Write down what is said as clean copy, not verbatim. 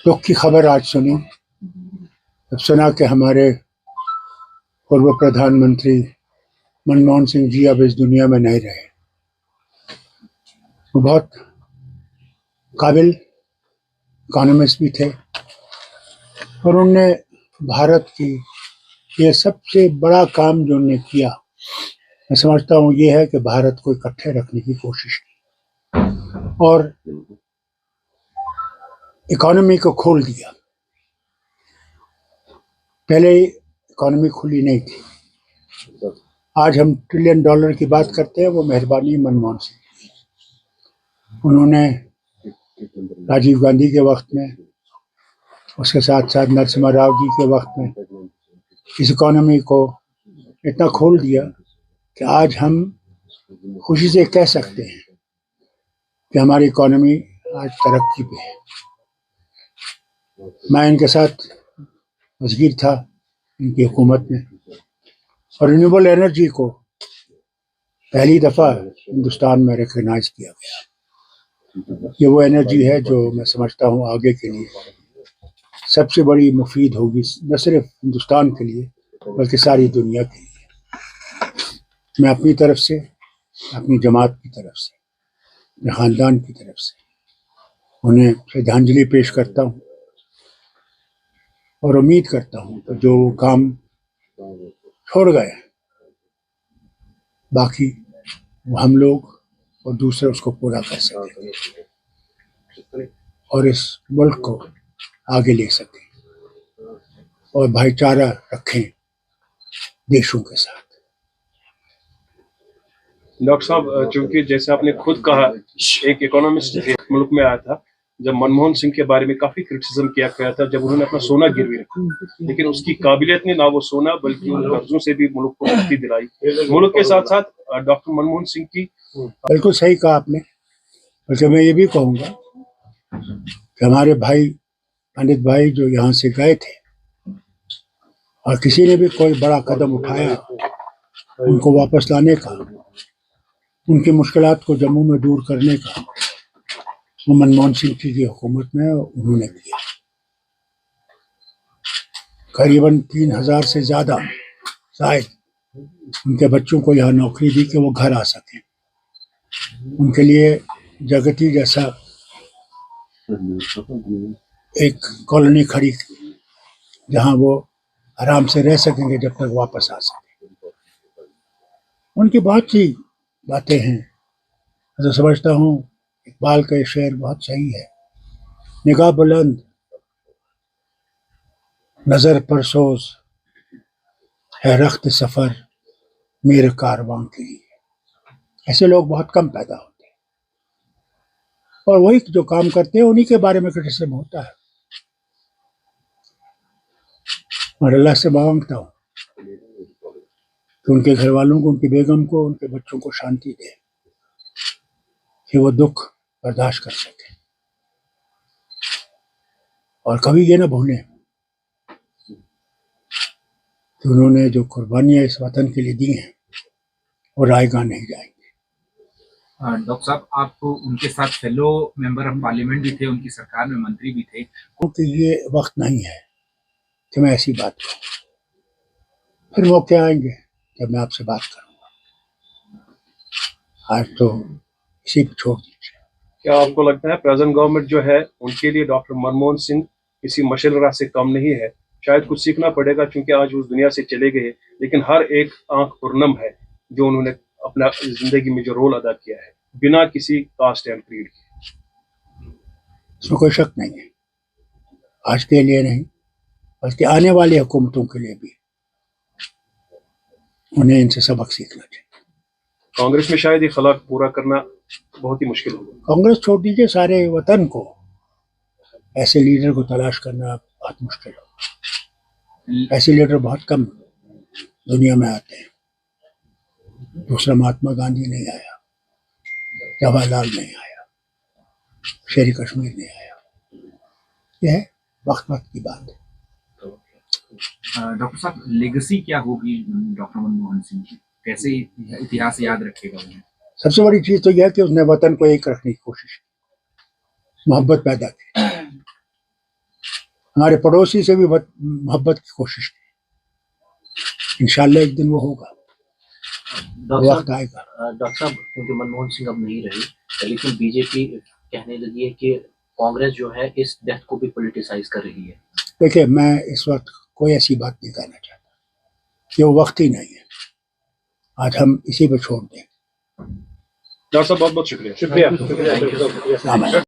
दुख की खबर आज सुनी जब सुना कि हमारे पूर्व प्रधानमंत्री मनमोहन सिंह जी अब इस दुनिया में नहीं रहे। वो बहुत काबिल इकोनॉमिस्ट भी थे और उनने भारत की ये सबसे बड़ा काम जो उन्होंने किया, मैं समझता हूँ ये है कि भारत को इकट्ठे रखने की कोशिश की और इकोनॉमी को खोल दिया। पहले इकोनॉमी खुली नहीं थी। आज हम $1 ट्रिलियन की बात करते हैं, वो मेहरबानी मनमोहन सिंह की। उन्होंने राजीव गांधी के वक्त में, उसके साथ साथ नरसिम्हा राव जी के वक्त में इस इकोनॉमी को इतना खोल दिया कि आज हम खुशी से कह सकते हैं कि हमारी इकोनॉमी आज तरक्की पे है। मैं इनके साथ वज़ीर था इनकी हुकूमत में और रिन्यूएबल एनर्जी को पहली दफ़ा हिंदुस्तान में रिकग्नाइज किया गया। ये वो एनर्जी है जो मैं समझता हूँ आगे के लिए सबसे बड़ी मुफीद होगी, न सिर्फ हिंदुस्तान के लिए बल्कि सारी दुनिया के लिए। मैं अपनी तरफ से, अपनी जमात की तरफ से, अपने ख़ानदान की तरफ से उन्हें श्रद्धांजलि पेश करता हूँ और उम्मीद करता हूँ कि जो काम छोड़ गए बाकी वो हम लोग और दूसरे उसको पूरा कर सकें और इस मुल्क को आगे ले सकें और भाईचारा रखें देशों के साथ। डॉक्टर साहब, चूंकि जैसे आपने खुद कहा एक इकोनॉमिस्ट मुल्क में आया था, जब मनमोहन सिंह के बारे में काफी क्रिटिसिज्म किया गया था जब उन्होंने अपना सोना गिरवी रखा, लेकिन उसकी काबिलियत ने ना वो सोना बल्कि उन कर्जों से भी मुल्क को मुक्ति दिलाई। मुल्क के साथ साथ डॉक्टर मनमोहन सिंह की बिल्कुल सही कहा आपने। बल्कि मैं ये भी कहूँगा कि हमारे भाई पंडित भाई जो यहाँ से गए थे और किसी ने भी कोई बड़ा कदम उठाया उनको वापस लाने का, उनकी मुश्किलात को जम्मू में दूर करने का, वो मनमोहन सिंह की हुकूमत में उन्होंने किया। करीबन 3000 से ज़्यादा शायद उनके बच्चों को यहाँ नौकरी दी कि वो घर आ सकें। उनके लिए जगती जैसा एक कॉलोनी खड़ी जहाँ वो आराम से रह सकेंगे जब तक वापस आ सकें। उनकी बहुत सी बातें हैं। मैं तो समझता हूँ इकबाल का शेर बहुत सही है, निगाह बुलंद नज़र पर सोज है रख्त सफ़र मेरे कारवां के लिए। ऐसे लोग बहुत कम पैदा होते हैं और वही जो काम करते हैं उन्हीं के बारे में क्रिटिसिज्म होता है। और अल्लाह से मांगता हूँ कि उनके घर वालों को, उनकी बेगम को, उनके बच्चों को शांति दे कि वो दुख बर्दाश्त कर सके और कभी ये ना भूलें कि उन्होंने जो कुर्बानियाँ इस वतन के लिए दी हैं वो रायगा नहीं जाएंगे। डॉक्टर साहब, आप उनके साथ फेलो मेंबर ऑफ पार्लियामेंट भी थे, उनकी सरकार में मंत्री भी थे। क्योंकि ये वक्त नहीं है कि मैं ऐसी बात करूँ, फिर मौके आएंगे जब मैं आपसे बात करूँगा। आज तो इसी पे छोड़ दीजिए। क्या आपको लगता है प्रेजेंट गवर्नमेंट जो है उनके लिए डॉक्टर मनमोहन सिंह किसी मशाल राह से कम नहीं है? शायद कुछ सीखना पड़ेगा क्योंकि आज उस दुनिया से चले गए, लेकिन हर एक आंख पुरनम है जो उन्होंने अपना जिंदगी में जो रोल अदा किया है बिना किसी कास्ट एंड क्रीड के। इसमें कोई शक नहीं है। आज के लिए नहीं बल्कि आने वाली हुकूमतों के लिए भी उन्हें इनसे सबक सीखना चाहिए। कांग्रेस में शायद ये खला पूरा करना बहुत ही मुश्किल होगा। कांग्रेस छोड़ दीजिए, सारे वतन को ऐसे लीडर को तलाश करना बहुत मुश्किल होगा। ऐसे लीडर बहुत कम दुनिया में आते हैं। दूसरा महात्मा गांधी नहीं आया, जवाहरलाल नहीं आया, शेर कश्मीर नहीं आया। यह वक्त की बात है। डॉक्टर साहब, लेगेसी क्या होगी डॉक्टर मनमोहन सिंह की? कैसे इतिहास याद रखेगा उन्हें? सबसे बड़ी चीज तो यह है कि उसने वतन को एक रखने की कोशिश की, मोहब्बत पैदा की। ہمارے پڑوسی سے بھی محبت کی کوشش کی. انشاءاللہ ایک دن وہ ہوگا, وقت آئے گا. ڈاکٹر صاحب کیونکہ منموہن سنگھ اب نہیں رہے, لیکن بی جے پی کہنے لگی ہے کہ کانگریس جو ہے اس ڈیتھ کو بھی پولیٹیسائز کر رہی ہے. دیکھیں, میں اس وقت کوئی ایسی بات نہیں کہنا چاہتا, یہ وقت ہی نہیں ہے. آج ہم اسی پہ چھوڑ دیں. ڈاکٹر صاحب بہت بہت شکریہ. Thank you so much. السلام علیکم.